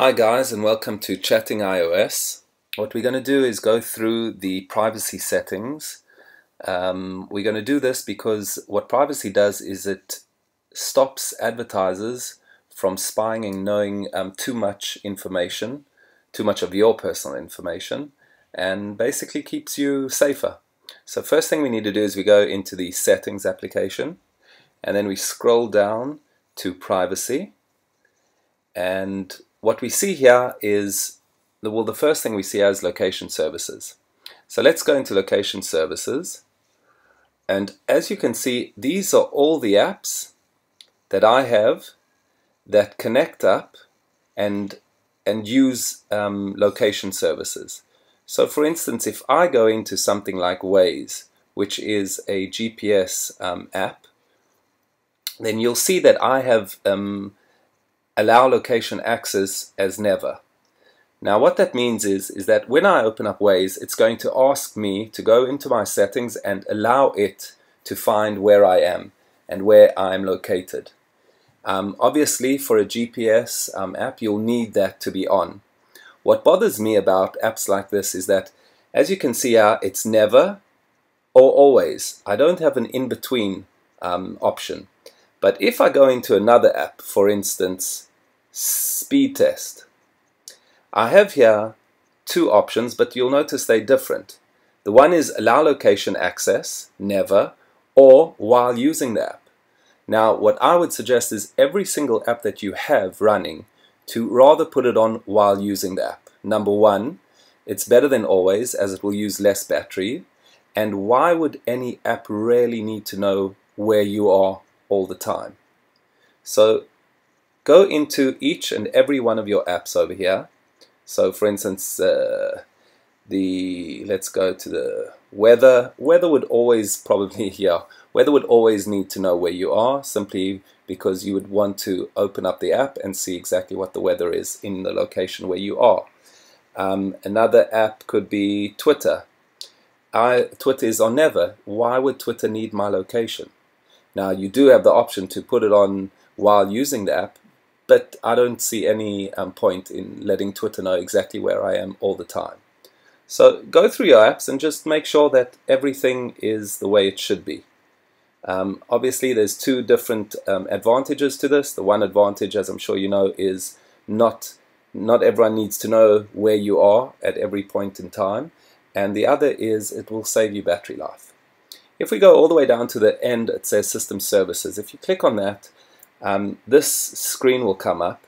Hi guys, and welcome to Chatting iOS. What we're going to do is go through the privacy settings. We're going to do this because what privacy does is it stops advertisers from spying and knowing too much information, too much of your personal information, and basically keeps you safer. So first thing we need to do is we go into the settings application, and then we scroll down to privacy. And what we see here is, the first thing we see is location services. So let's go into location services. And as you can see, these are all the apps that I have that connect up and use location services. So for instance, if I go into something like Waze, which is a GPS app, then you'll see that I have allow location access as never. Now what that means is that when I open up Waze, it's going to ask me to go into my settings and allow it to find where I am and where I'm located. Obviously for a GPS app, you'll need that to be on. What bothers me about apps like this is that, as you can see here, it's never or always. I don't have an in-between option. But if I go into another app, for instance, speed test, I have here two options, but you'll notice they're different. The one is allow location access, never, or while using the app. Now, what I would suggest is every single app that you have running to rather put it on while using the app. Number one, it's better than always as it will use less battery. And why would any app really need to know where you are all the time? So go into each and every one of your apps over here. So for instance, let's go to the weather. Weather would always weather would always need to know where you are, simply because you would want to open up the app and see exactly what the weather is in the location where you are. Another app could be Twitter. Twitter is on never. Why would Twitter need my location? Now you do have the option to put it on while using the app, but I don't see any point in letting Twitter know exactly where I am all the time. So go through your apps and just make sure that everything is the way it should be. Obviously there's two different advantages to this. The one advantage, as I'm sure you know, is not everyone needs to know where you are at every point in time. And the other is it will save you battery life. If we go all the way down to the end, it says System Services. If you click on that, this screen will come up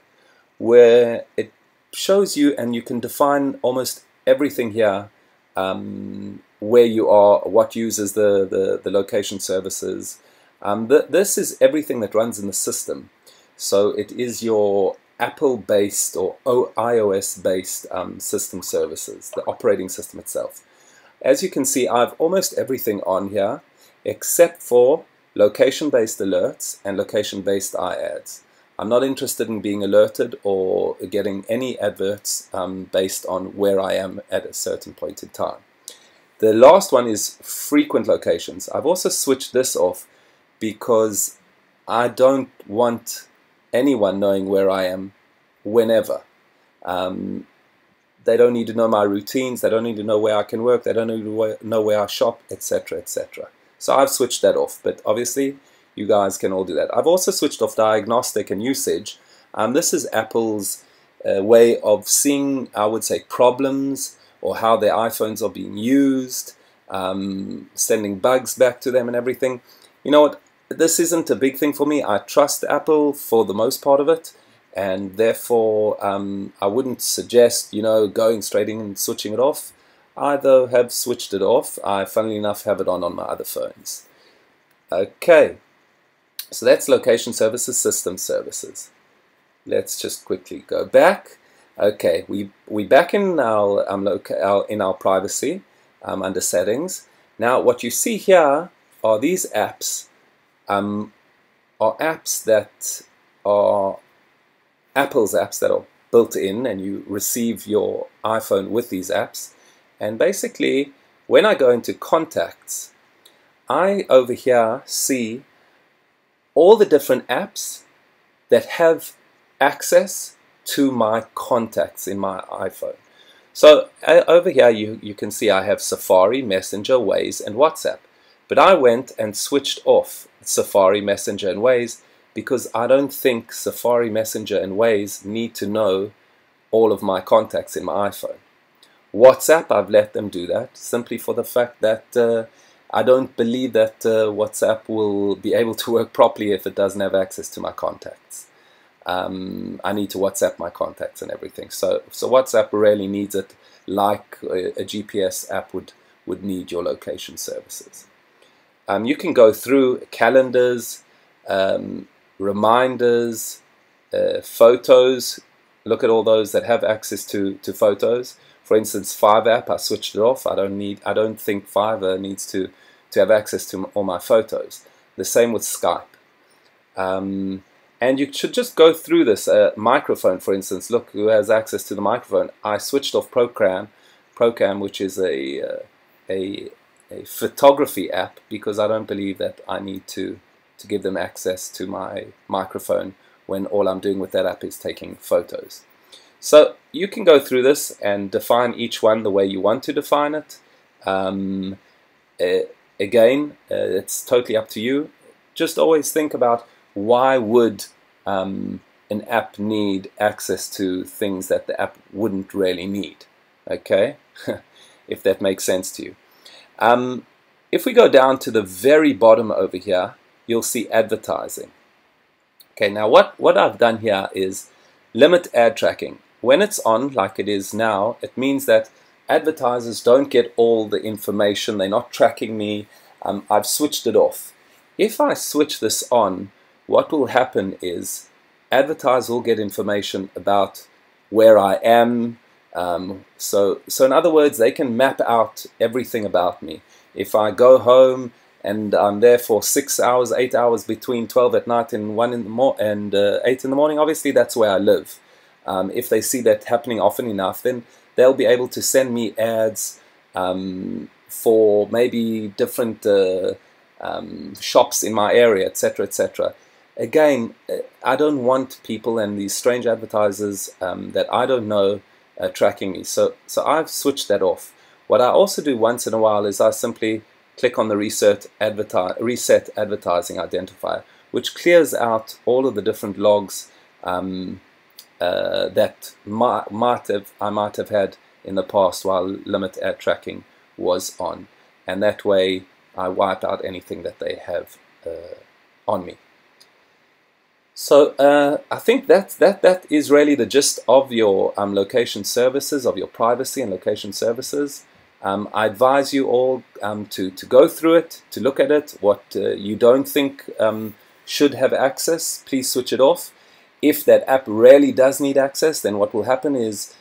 where it shows you, and you can define almost everything here, where you are, what uses the location services. This is everything that runs in the system. So it is your Apple-based or iOS-based system services, the operating system itself. As you can see, I have almost everything on here except for location-based alerts and location-based iAds. I'm not interested in being alerted or getting any adverts based on where I am at a certain point in time. The last one is frequent locations. I've also switched this off because I don't want anyone knowing where I am whenever. They don't need to know my routines, they don't need to know where I can work, they don't need to know where I shop, etc., etc. So I've switched that off, but obviously you guys can all do that. I've also switched off diagnostic and usage. This is Apple's way of seeing, I would say, problems or how their iPhones are being used, sending bugs back to them and everything. You know what? This isn't a big thing for me. I trust Apple for the most part of it, and therefore I wouldn't suggest, going straight in and switching it off. I, though, have switched it off. I, funnily enough, have it on my other phones. Okay, so that's location services, system services. Let's just quickly go back. Okay, we back in our in our privacy under settings. Now, what you see here are these apps. Are apps that are Apple's apps that are built in, and you receive your iPhone with these apps. And basically, when I go into contacts, I over here see all the different apps that have access to my contacts in my iPhone. So over here you can see I have Safari, Messenger, Waze and WhatsApp. But I went and switched off Safari, Messenger and Waze because I don't think Safari, Messenger and Waze need to know all of my contacts in my iPhone. WhatsApp, I've let them do that simply for the fact that I don't believe that WhatsApp will be able to work properly if it doesn't have access to my contacts. I need to WhatsApp my contacts and everything. So WhatsApp really needs it like a GPS app would need your location services. You can go through calendars, reminders, photos. Look at all those that have access to photos. For instance, Fiverr app, I switched it off. I don't think Fiverr needs to have access to all my photos. The same with Skype. And you should just go through this. Microphone, for instance, look who has access to the microphone. I switched off Procam, which is a photography app, because I don't believe that I need to give them access to my microphone when all I'm doing with that app is taking photos. So you can go through this and define each one the way you want to define it. Again, it's totally up to you. Just always think about why would an app need access to things that the app wouldn't really need. Okay, if that makes sense to you. If we go down to the very bottom over here, you'll see advertising. Okay, now what I've done here is limit ad tracking. When it's on, like it is now, it means that advertisers don't get all the information. They're not tracking me. I've switched it off. If I switch this on, what will happen is advertisers will get information about where I am. So in other words, they can map out everything about me. If I go home and I'm there for 6 hours, 8 hours between 12 at night and 8 in the morning, obviously that's where I live. If they see that happening often enough, then they'll be able to send me ads for maybe different shops in my area, etc., etc. Again, I don't want people and these strange advertisers that I don't know tracking me. So I've switched that off. What I also do once in a while is I simply click on the reset advertising identifier, which clears out all of the different logs that I might have had in the past while limit ad tracking was on, and that way I wipe out anything that they have on me. So I think that is really the gist of your location services, of your privacy and location services. I advise you all to go through it, to look at it. What you don't think should have access, please switch it off. If that app really does need access, then what will happen is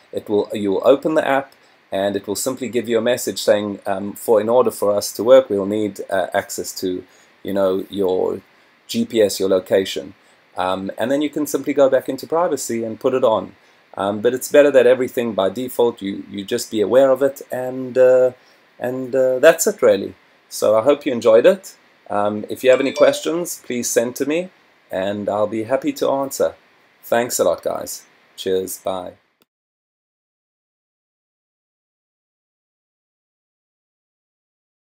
you'll open the app and it will simply give you a message saying, in order for us to work, we'll need access to, your GPS, your location. And then you can simply go back into privacy and put it on. But it's better that everything by default you just be aware of it, and that's it really. So I hope you enjoyed it. If you have any questions, please send to me and I'll be happy to answer. Thanks a lot, guys. Cheers. Bye.